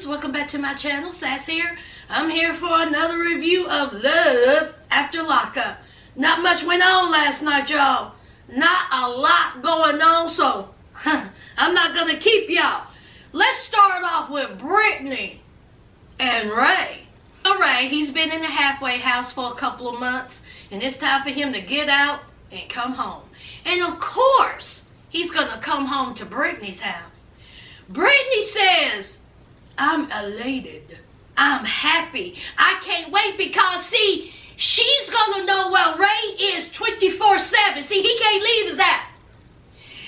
welcome back to my channel. Sas here. I'm here for another review of Love After Lockup. Not much went on last night, y'all. Not a lot going on, so I'm not gonna keep y'all. Let's start off with Brittany and Ray. Ray, he's been in the halfway house for a couple of months, and it's time for him to get out and come home. And of course, he's gonna come home to Brittany's house. Brittany says, I'm elated. I'm happy. I can't wait because, see, she's going to know where Ray is 24/7. See, he can't leave his house.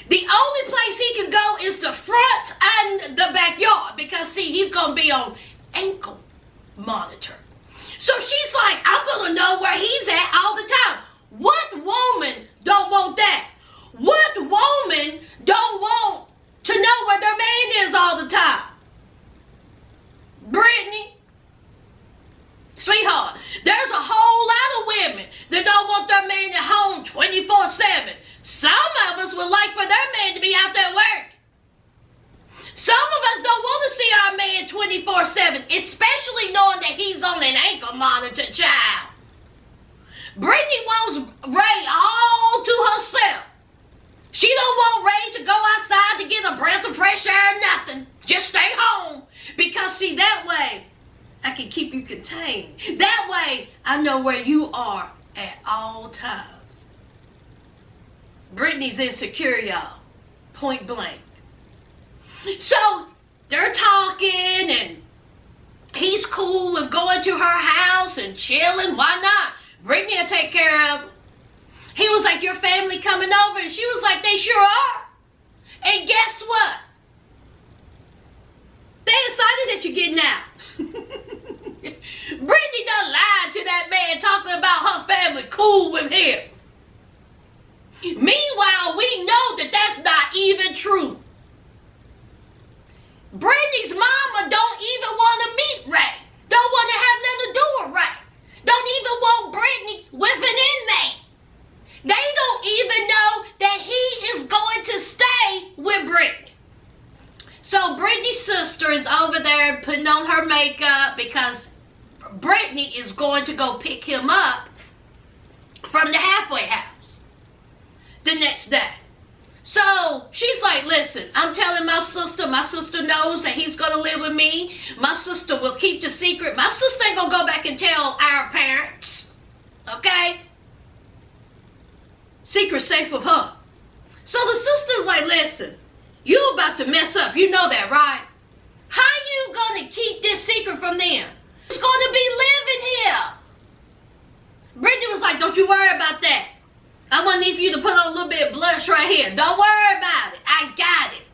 The only place he can go is the front and the backyard because, see, he's going to be on ankle monitor. So she's like, I'm going to know where he's at all the time. What woman don't want that? What woman don't want to know where their man is all the time? Brittany, sweetheart, there's a whole lot of women that don't want their man at home 24/7. Some of us would like for their man to be out there working. Some of us don't want to see our man 24/7, especially knowing that he's on an ankle monitor, child. Brittany wants Ray all to herself. She don't want Ray to go outside to get a breath of fresh air or nothing. Just stay home. Because, see, that way, I can keep you contained. That way, I know where you are at all times. Brittany's insecure, y'all. Point blank. So, they're talking, and he's cool with going to her house and chilling. Why not? Brittany will take care of him. He was like, your family coming over? And she was like, they sure are. And guess what? They excited that you're getting out. Brittany done lied to that man talking about her family cool with him. Meanwhile, we know that that's not even true. Brittany's mama don't even want to meet Ray. Don't want to have nothing to do with Ray. Don't even want Brittany with an inmate. They don't even know that he is going to stay with Brittany. So Brittany's sister is over there putting on her makeup because Brittany is going to go pick him up from the halfway house the next day. So she's like, listen, I'm telling my sister knows that he's going to live with me. My sister will keep the secret. My sister ain't going to go back and tell our parents. Okay? Secret safe with her. So the sister's like, listen, you about to mess up. You know that, right? How you going to keep this secret from them? It's going to be living here. Brittany was like, don't you worry about that. I'm going to need for you to put on a little bit of blush right here. Don't worry about it. I got it.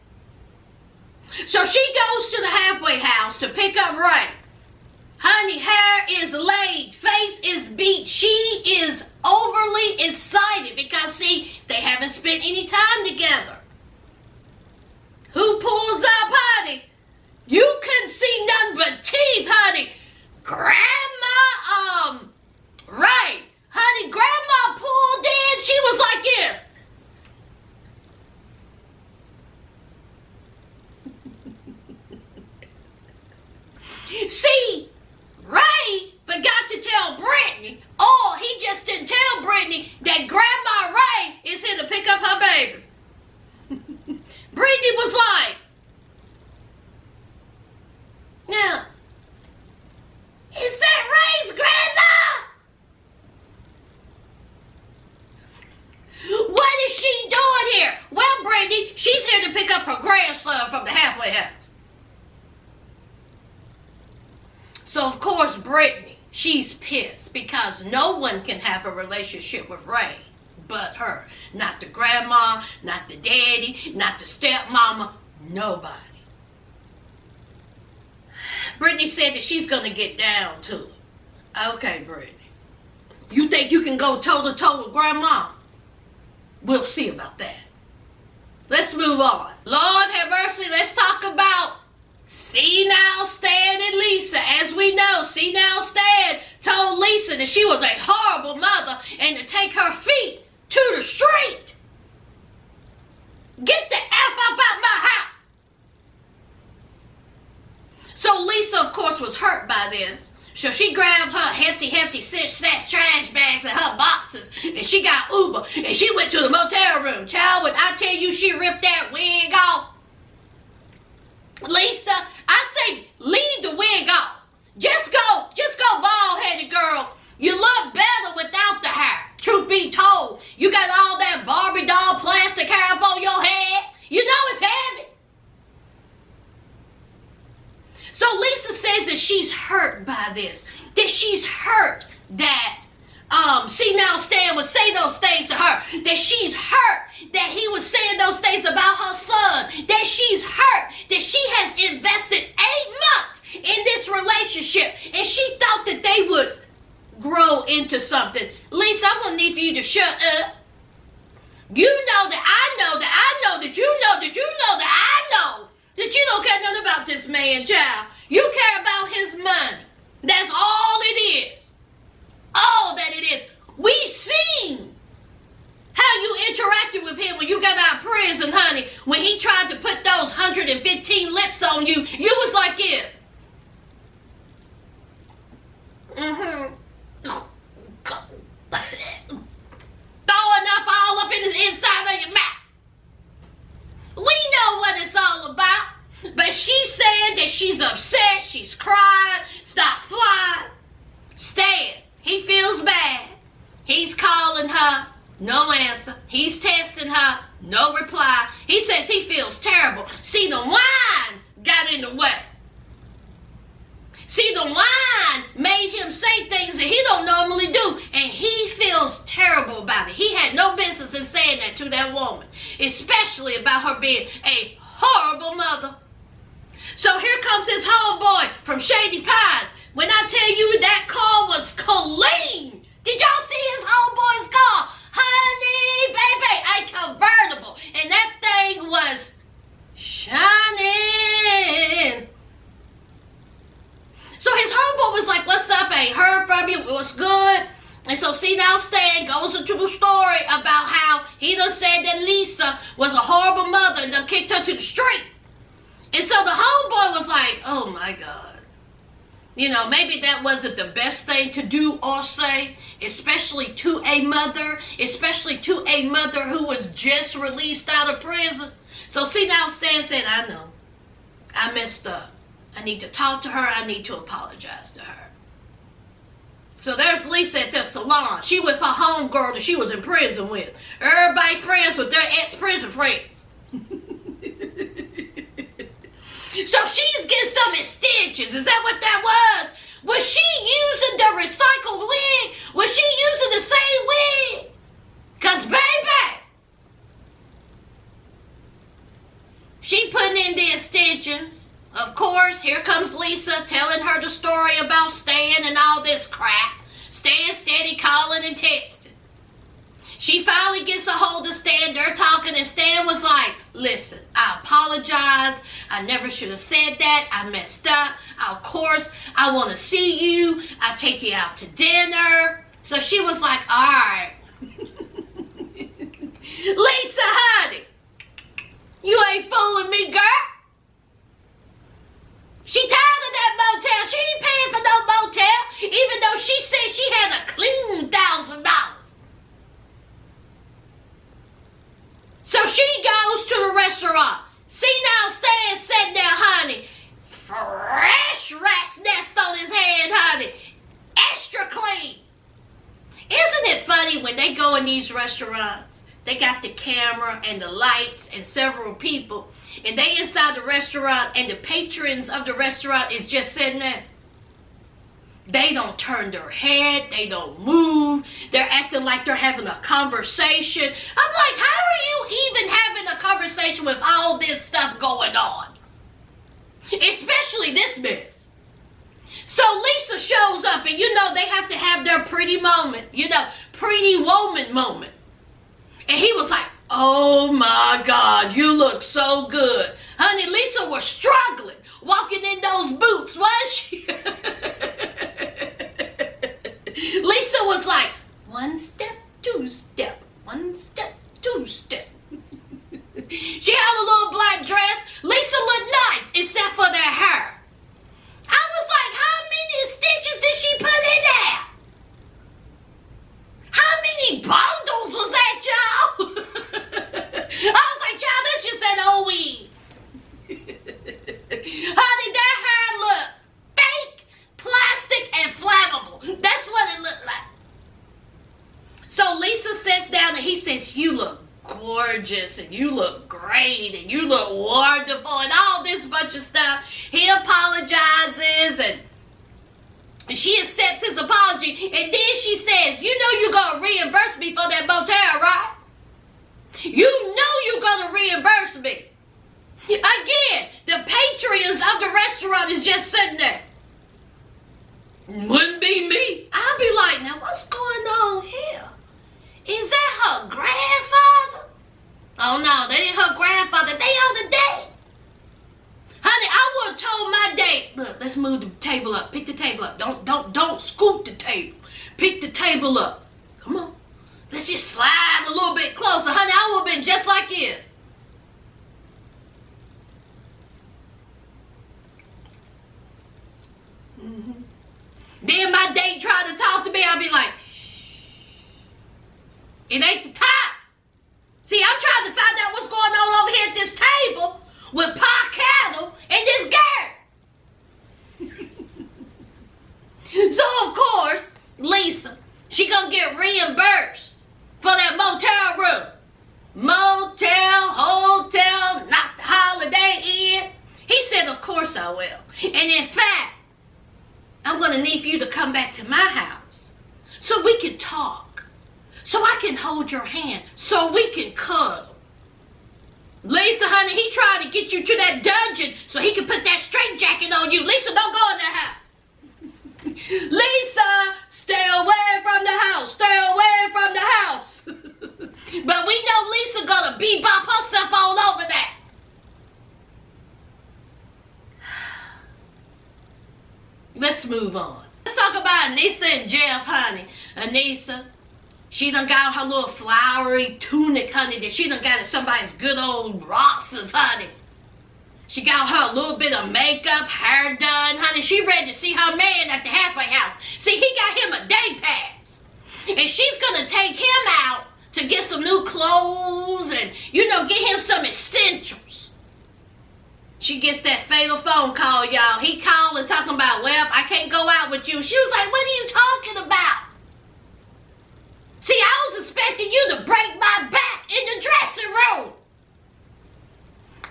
So she goes to the halfway house to pick up Ray. Honey, hair is laid. Face is beat. She is overly excited because, see, they haven't spent any time together. Who pulls up, honey? You couldn't see nothing but teeth, honey. Grandma, Ray. Honey, Grandma pulled in. She was like this. See, Ray forgot to tell Brittany, or he just didn't tell Brittany that Grandma Ray is here to pick up her baby. Brittany was like, now, is that Ray's grandma? What is she doing here? Well, Brittany, she's here to pick up her grandson from the halfway house. So, of course, Brittany, she's pissed because no one can have a relationship with Ray but her. Not the grandma, not the daddy, not the stepmama, nobody. Brittany said that she's going to get down to it. Okay, Brittany. You think you can go toe-to-toe with grandma? We'll see about that. Let's move on. Lord have mercy, let's talk about senile Stan and Lisa. As we know, senile Stan told Lisa that she was a horrible mother and to take her feet to the street. Get the F up out my house. So Lisa Lisa, of course, was hurt by this. So she grabbed her hefty Sas trash bags and her boxes, and she got Uber, and she went to the motel room. Child, when I tell you she ripped that wig off, Lisa, I say leave the wig off. Just go bald-headed, girl. You look better without the hair. Truth be told, you got all that Barbie doll plastic hair up on your head. You know it's heavy. So Lisa says that she's hurt by this. That she's hurt that, see now Stan would say those things to her. That she's hurt that he was saying those things about her son. That she's hurt that she has invested 8 months in this relationship. And she thought that they would grow into something. Lisa, I'm going to need for you to shut up. You know that I know that I know that you know that you know that I know that you don't care nothing about this man, child. You care about his money. That's all it is. All that it is. We seen how you interacted with him when you got out of prison, honey. When he tried to put those 115 lips on you, you was like this. Throwing up all up in the inside of your mouth. We know what it's all about. But she said that she's upset, she's crying, stop flying. Stan, he feels bad. He's calling her, no answer. He's texting her, no reply. He says he feels terrible. See, the wine got in the way. See, the wine made him say things that he don't normally do, and he feels terrible about it. He had no business in saying that to that woman, especially about her being a horrible mother. So here comes his homeboy from Shady Pines. When I tell you that car was clean. Did y'all see his homeboy's car? Honey, baby, a convertible. And that thing was shining. So his homeboy was like, what's up? I ain't heard from you. What's good? And so see now Stan goes into the story about how he done said that Lisa was a horrible mother and done kicked her to the street. And so the homeboy was like, oh my God. You know, maybe that wasn't the best thing to do or say, especially to a mother who was just released out of prison. So see now Stan said, I know. I messed up. I need to talk to her. I need to apologize to her. So there's Lisa at the salon. She with her homegirl that she was in prison with. Everybody friends with their ex-prison friends. So she's getting some extensions. Is that what that was? Was she using the recycled wig? Was she using the same wig? Because, baby, she putting in the extensions. Of course, here comes Lisa telling her the story about Stan and all this crap. Stan steady calling and texting. She finally gets a hold of Stan. They're talking, and Stan was like, listen, I apologize. I never should have said that. I messed up. Of course, I want to see you. I'll take you out to dinner. So she was like, all right. Lisa, honey, you ain't fooling me, girl. She tired of that motel. She ain't paying for no motel, even though she said she had a clean $1,000. So she goes to the restaurant. See now, Stan sitting there, honey. Fresh rat's nest on his head, honey. Extra clean. Isn't it funny when they go in these restaurants? They got the camera and the lights and several people. And they inside the restaurant and the patrons of the restaurant is just sitting there. They don't turn their head. They don't move. They're acting like they're having a conversation. I'm like, how are you even having a conversation with all this stuff going on? Especially this mess. So Lisa shows up and you know they have to have their pretty moment. You know, pretty woman moment. And he was like, oh my God, you look so good. Honey, Lisa was struggling walking in those boots, was she? Lisa was like, one step, two step, one step, two step. She had a little black dress. Lisa looked nice, except for that hair. I this, and you look great, and you look wonderful, and all this bunch of stuff. He apologizes, and she accepts his apology, and then she says, you know you're going to reimburse me for that motel, right? You know you're going to reimburse me. Again, the patrons of the restaurant is just sitting there. Wouldn't be me. I'll be like, now what's going on here? Is that her grandfather? Oh no, that ain't her grandfather. They on the date. Honey, I would have told my date, look, let's move the table up. Pick the table up. Don't scoop the table. Pick the table up. Come on. Let's just slide a little bit closer. Honey, I would have been just like this. Mm-hmm. Then my date tried to talk to me, I'd be like, it ain't the time. See, I'm trying to find out what's going on over here at this table with Pa Cattle and this girl. So, of course, Lisa, she gonna get reimbursed for that motel room. Motel, hotel, not the Holiday Inn. He said, of course I will. And in fact, I'm gonna need for you to come back to my house so we can talk, so I can hold your hand, so we can cuddle. Lisa, honey, he tried to get you to that dungeon so he could put that straitjacket on you. Lisa, don't go in that house. Lisa, stay away from the house. Stay away from the house. But we know Lisa gonna bebop herself all over that. Let's move on. Let's talk about Anissa and Jeff, honey. Anissa, she done got her little flowery tunic, honey, that she done got at somebody's good old Ross's, honey. She got her a little bit of makeup, hair done, honey. She ready to see her man at the halfway house. See, he got him a day pass. And she's gonna take him out to get some new clothes and, you know, get him some essentials. She gets that fatal phone call, y'all. He called and talking about, well, I can't go out with you. She was like, what are you talking about? See, I was expecting you to break my back in the dressing room.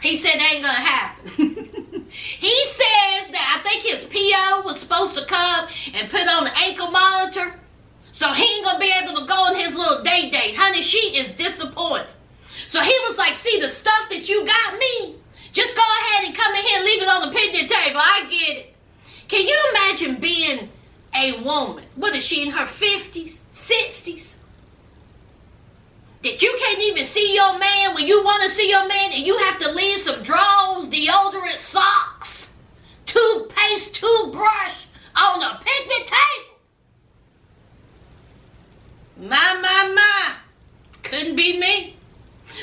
He said that ain't gonna happen. He says that I think his PO was supposed to come and put on the ankle monitor. So he ain't gonna be able to go on his little date. Honey, she is disappointed. So he was like, see the stuff that you got me? Just go ahead and come in here and leave it on the picnic table. I get it. Can you imagine being a woman? What is she, in her 50s, 60s? That you can't even see your man when you want to see your man, and you have to leave some drawers, deodorant, socks, toothpaste, toothbrush on the picnic table. My. Couldn't be me.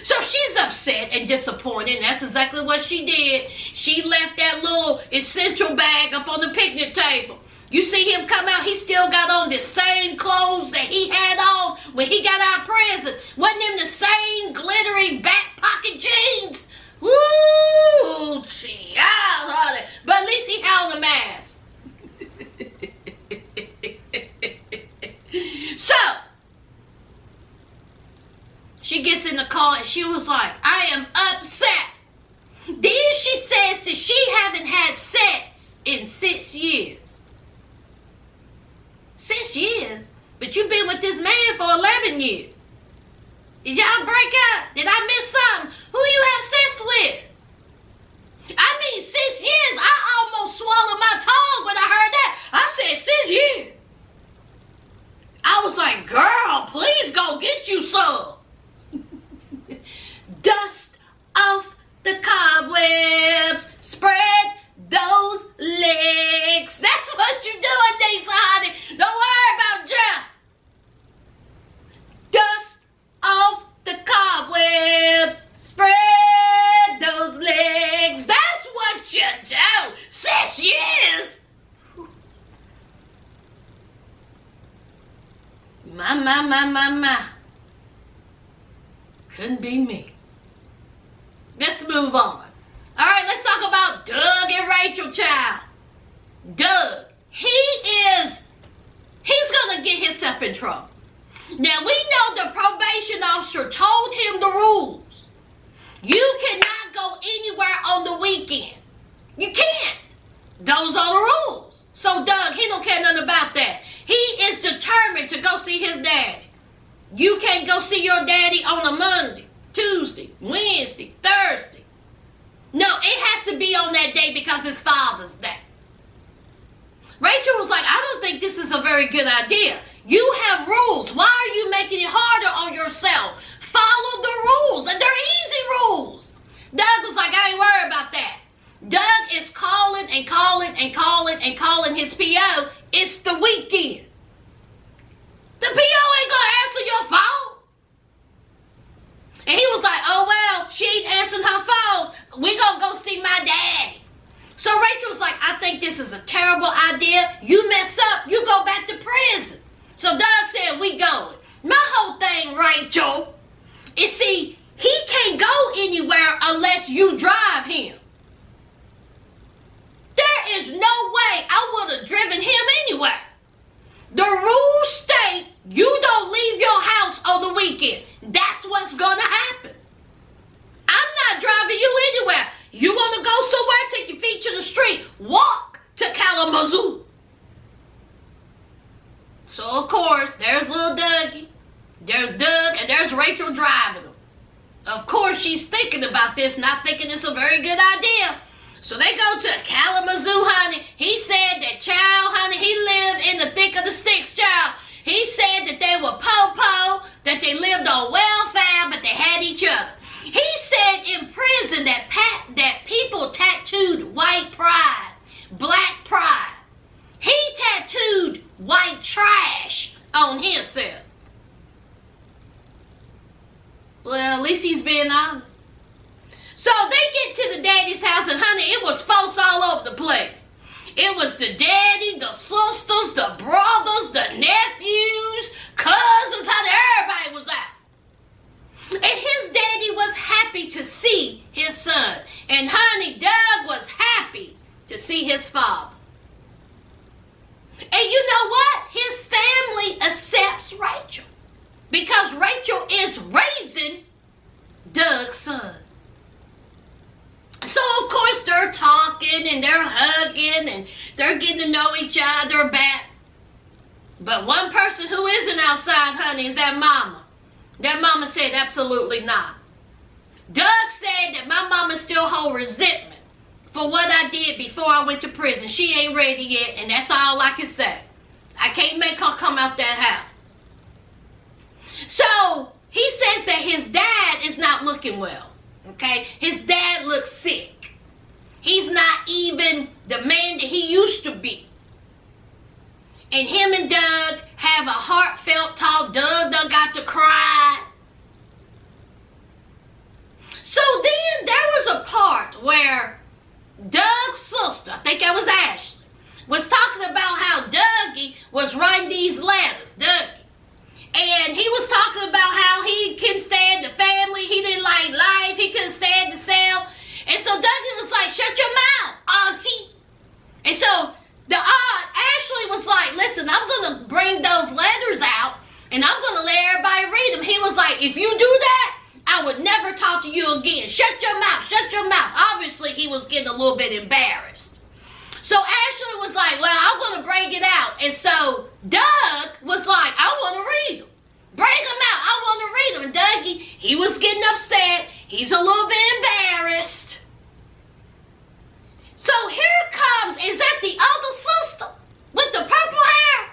So she's upset and disappointed, and that's exactly what she did. She left that little essential bag up on the picnic table. You see him come out, he still got on the same clothes that he had on when he got out of prison. Wasn't them the same glittery back pocket jeans? Woo! Child, honey. But at least he had on the mask. So, she gets in the car and she was like, I am upset. Then she says that she haven't had sex in 6 years. 6 years? But you've been with this man for 11 years. Did y'all break up? Did I miss something? Who you have sex with? I mean, 6 years. I almost swallowed my tongue when I heard that. I said 6 years. I was like, girl, please go get you some. Dust off the cobwebs. Spread those legs. That's what you're doing, Nisa, honey. Don't worry about Jeff. Dust off the cobwebs. Spread those legs. That's what you do. 6 years. My. Couldn't be me. Let's move on. All right, let's talk about Doug and Rachel, child. Doug, he's going to get himself in trouble. Now, we know the probation officer told him the rules. You cannot go anywhere on the weekend. You can't. Those are the rules. So Doug, he don't care nothing about that. He is determined to go see his daddy. You can't go see your daddy on a Monday, Tuesday, Wednesday, Thursday. No, it has to be on that day because it's Father's Day. Rachel was like, I don't think this is a very good idea. You have rules. Why are you making it harder on yourself? Follow the rules, and they're easy rules. Doug was like, I ain't worried about that. Doug is calling and calling and calling and calling his PO. It's the weekend. The PO ain't gonna answer your phone. And he was like, oh well, she ain't answering her phone. We gonna go see my daddy. So Rachel was like, I think this is a terrible idea. You mess up, you go back to prison. So Doug said, we going. My whole thing, Rachel, is see, he can't go anywhere unless you drive him. There is no way I would have driven him anywhere. The rules state you don't leave your house on the weekend. That's what's going to happen. I'm not driving you anywhere. You want to go somewhere, take your feet to the street, walk to Kalamazoo. So, of course, there's little Dougie, there's Doug, and there's Rachel driving them. Of course, she's thinking about this, not thinking it's a very good idea. So they go to Kalamazoo, honey. He said that, child, honey, he lived in the thick of the sticks, child. He said that they were po-po, that they lived on welfare, but they had each other. He said in prison that people tattooed white pride, black pride. He tattooed white trash on himself. Well, at least he's being honest. So they get to the daddy's house, and honey, it was folks all over the place. It was the daddy, the sisters, the brothers, the nephews, cousins, honey, everybody was out. And his daddy was happy to see his son. And honey, Doug was happy to see his father. And you know what? His family accepts Rachel. Because Rachel is raising Doug's son. So, of course, they're talking and they're hugging and they're getting to know each other back. But one person who isn't outside, honey, is that mama. That mama said absolutely not. Doug said that my mama still hold resentment for what I did before I went to prison. She ain't ready yet, and that's all I can say. I can't make her come out that house. So, he says that his dad is not looking well. Okay, his dad looks sick. He's not even the man that he used to be. And him and Doug have a heartfelt talk. Doug done got to cry. So then there was a part where Doug's sister, I think that was Ashley, was talking about how Dougie was writing these letters. Dougie. And he was talking about how he couldn't stand the family. He didn't like life. He couldn't stand himself. And so Dougie was like, shut your mouth, auntie. And so the aunt, Ashley, was like, listen, I'm going to bring those letters out and I'm going to let everybody read them. He was like, if you do that, I would never talk to you again. Shut your mouth. Shut your mouth. Obviously, he was getting a little bit embarrassed. So Ashley was like, well, I'm going to bring it out. And so Doug was like, I want to read them. Bring them out. I want to read them. And Dougie, he was getting upset. He's a little bit embarrassed. So here comes, is that the other sister with the purple hair?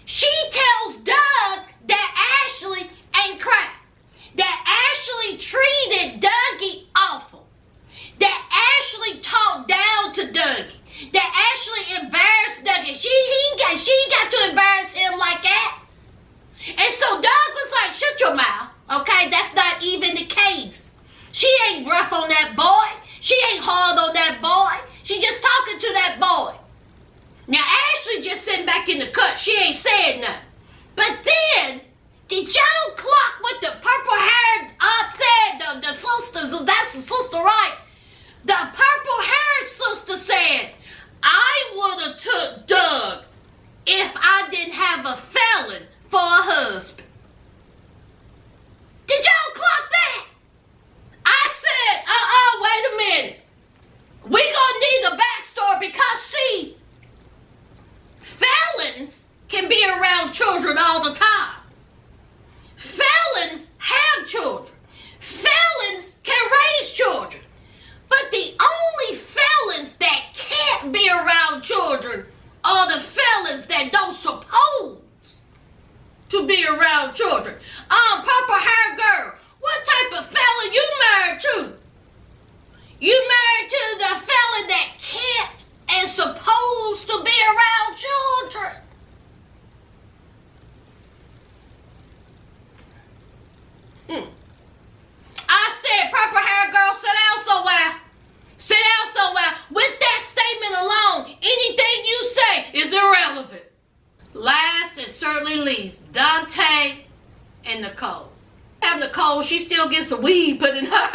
She tells Doug that Ashley ain't crap. That Ashley treated Dougie awful. That Ashley talked down to Dougie. That Ashley embarrassed Dougie. She ain't got to embarrass him like that. And so Doug was like, shut your mouth, okay? That's not even the case. She ain't rough on that boy. She ain't hard on that boy. She just talking to that boy. Now, Ashley just sitting back in the cut. She ain't said nothing. But then, did y'all clock what the purple-haired aunt said? The sister, that's the sister, right? The purple-haired sister said, I would have took Doug if I didn't have a felon for a husband. Did y'all clock that? I said, children are the fellas that don't suppose to be around children. Purple hair girl, what type of fella you married to? You married to the fella that can't and supposed to be around children. I said, purple hair girl, sit down somewhere. Sit down somewhere. With that statement alone, anything you say is irrelevant. Last and certainly least, Daonte and Nicolle. Have Nicolle, she still gets the weed put in her.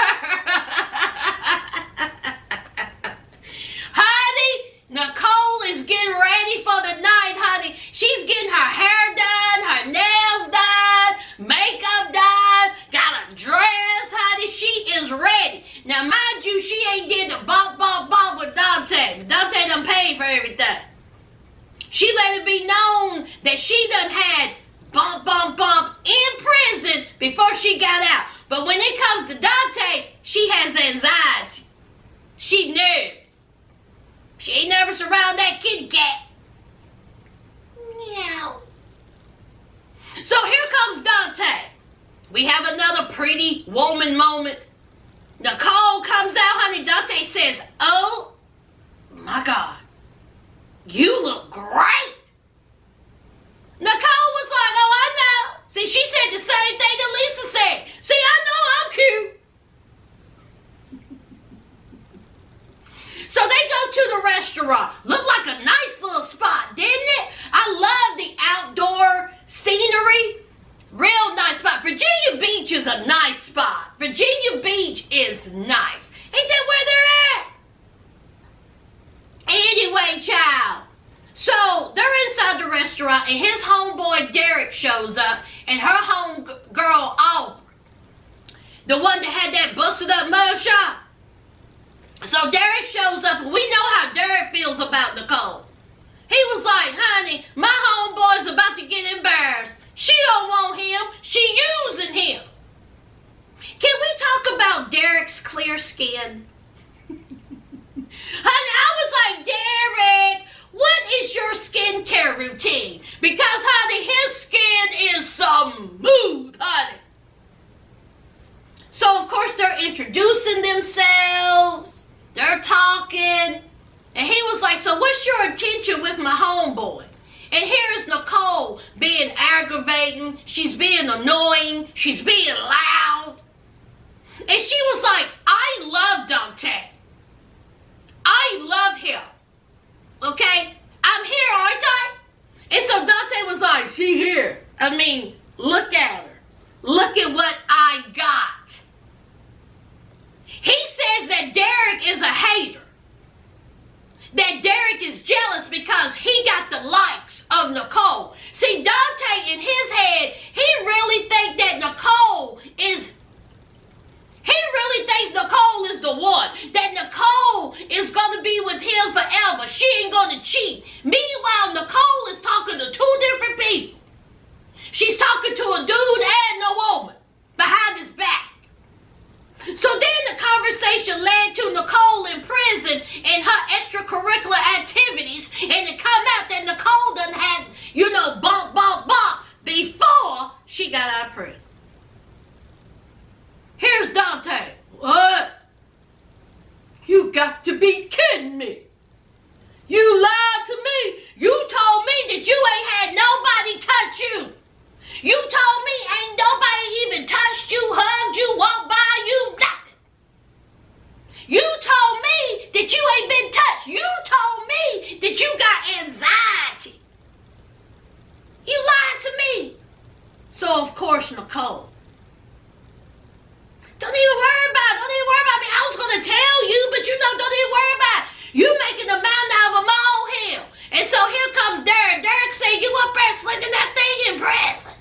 Honey, Nicolle is getting ready for the night, honey. She's getting her hair done, her nails done, makeup done, got a dress, honey. She is ready. Now, mind you, she ain't did the bump with Daonte. Daonte done paid for everything. She let it be known that she done had bump in prison before she got out. But when it comes to Daonte, she has anxiety. She nervous. She ain't nervous around that kitty cat. Meow. So here comes Daonte. We have another pretty woman moment. Nicolle comes out, honey. Daonte says, oh my God, you look great. Nicolle was like, oh, I know. See, she said the same thing that Lisa said. See, I know I'm cute. So they go to the restaurant. Looked like a nice little spot, didn't it? I love the outdoor scenery. Real nice spot. Virginia Beach is a nice spot. Virginia Beach is nice. Ain't that where they're at? Anyway, child. So they're inside the restaurant and his homeboy Derek shows up and her homegirl Aubrey. The one that had that busted up mug shop. So Derek shows up and we know how Derek feels about Nicolle. He was like, honey, my homeboy's about to get embarrassed. She don't want him. She using him. Can we talk about Derek's clear skin? Honey, I was like, Derek, what is your skincare routine? Because, honey, his skin is smooth, honey. So, of course, they're introducing themselves. They're talking. And he was like, so what's your intention with my homeboy? And here's Nicolle being aggravating. She's being annoying. She's being loud. And she was like, I love Daonte. I love him. Okay? I'm here, aren't I? And so Daonte was like, she here. I mean, look at her. Look at what I got. He says that Derek is a hater. That Derek is jealous because he got the likes of Nicolle. See, Daonte in his head, he really thinks that Nicolle is the one. That Nicolle is going to be with him forever. She ain't going to cheat. Meanwhile, Nicolle is talking to two different people. She's talking to a dude and a woman behind his back. So then the conversation led to Nicolle in prison and her extracurricular activities, and it come out that Nicolle done had, bump before she got out of prison. Here's Daonte. What? You got to be kidding me. You lied to me. You told me that you ain't had nobody touch you. You told me ain't nobody even touched you, hugged you, walked by you, nothing. You told me that you ain't been touched. You told me that you got anxiety. You lied to me. So, of course, Nicolle. Don't even worry about it. Don't even worry about me. I was going to tell you, but don't even worry about it. You making a mountain out of a molehill. And so here comes Derek. Derek say, you up there slicking that thing in prison.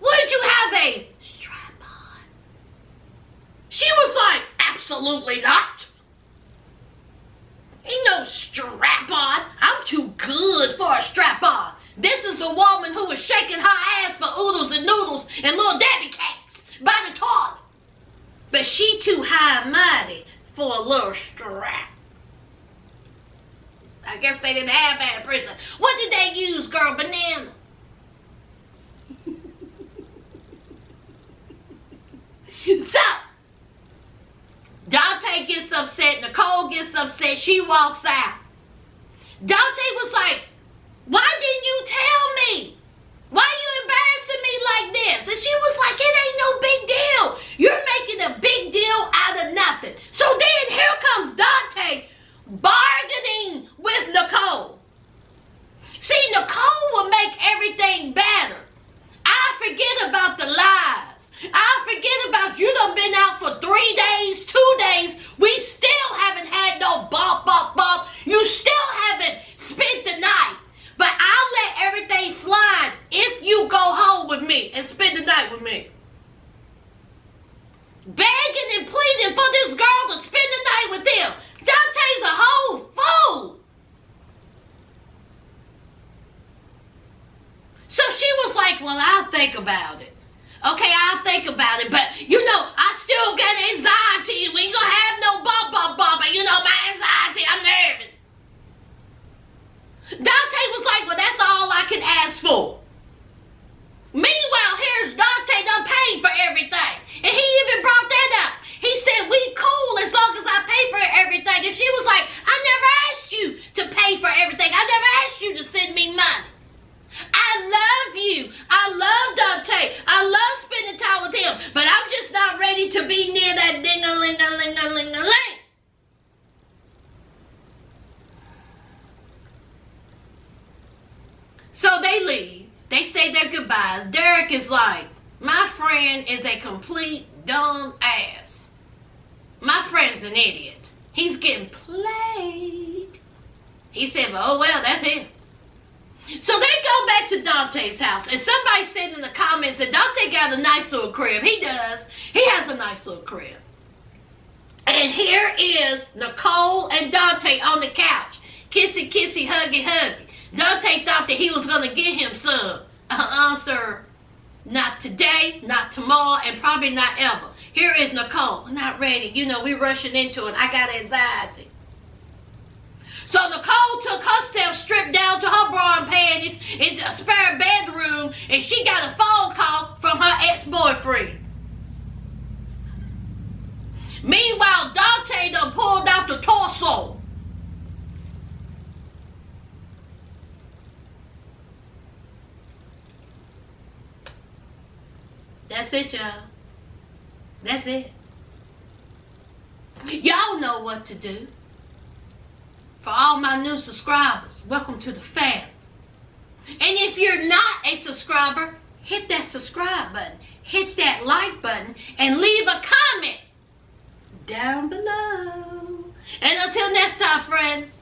Would you have a strap-on? She was like, absolutely not. Ain't no strap-on. I'm too good for a strap-on. This is the woman who was shaking her ass for oodles and noodles and little Debbie cakes by the toilet. But she too high and mighty for a little strap. I guess they didn't have that in prison. What did they use, girl? Banana. So, Daonte gets upset. Nicolle gets upset. She walks out. Daonte was like, why didn't you tell me? Why are you embarrassing me like this? And she was like, it ain't no big deal. You're making a big deal out of nothing. So then here comes Daonte bargaining with Nicolle. See, Nicolle will make everything better. I forget about the lies. I forget about you done been out for 3 days, 2 days. We still haven't had no bump. You still haven't spent the night. But I'll let everything slide if you go home with me and spend the night with me. Begging and pleading for this girl to spend the night with him. Daonte's a whole fool. So she was like, well, I'll think about it. Okay, I'll think about it, but I still got anxiety. We ain't gonna have no bump. My anxiety, I'm nervous. Daonte was like, well, that's all I can ask for. Meanwhile, here's Daonte done paid for everything. And he even brought that up. He said, we cool as long as I pay for everything. And she was like, I never asked you to pay for everything. I never asked you to send me money. I love you. I love Daonte. I love spending time with him. But I'm just not ready to be near that ding-a-ling-a-ling-a-ling-a-ling. So they leave. They say their goodbyes. Derek is like, my friend is a complete dumb ass. My friend's an idiot. He's getting played. He said, oh, well, that's him. So they go back to Daonte's house, and somebody said in the comments that Daonte got a nice little crib. He does. He has a nice little crib. And here is Nicolle and Daonte on the couch. Kissy, kissy, huggy, huggy. Daonte thought that he was going to get him some. Sir. Not today, not tomorrow, and probably not ever. Here is Nicolle. I'm not ready. We're rushing into it. I got anxiety. So Nicolle took herself stripped down to her bra and panties into a spare bedroom, and she got a phone call from her ex-boyfriend. Meanwhile, Daonte done pulled out the torso. That's it, y'all. That's it. Y'all know what to do. For all my new subscribers, welcome to the family. And if you're not a subscriber, hit that subscribe button, hit that like button, and leave a comment down below. And until next time, friends,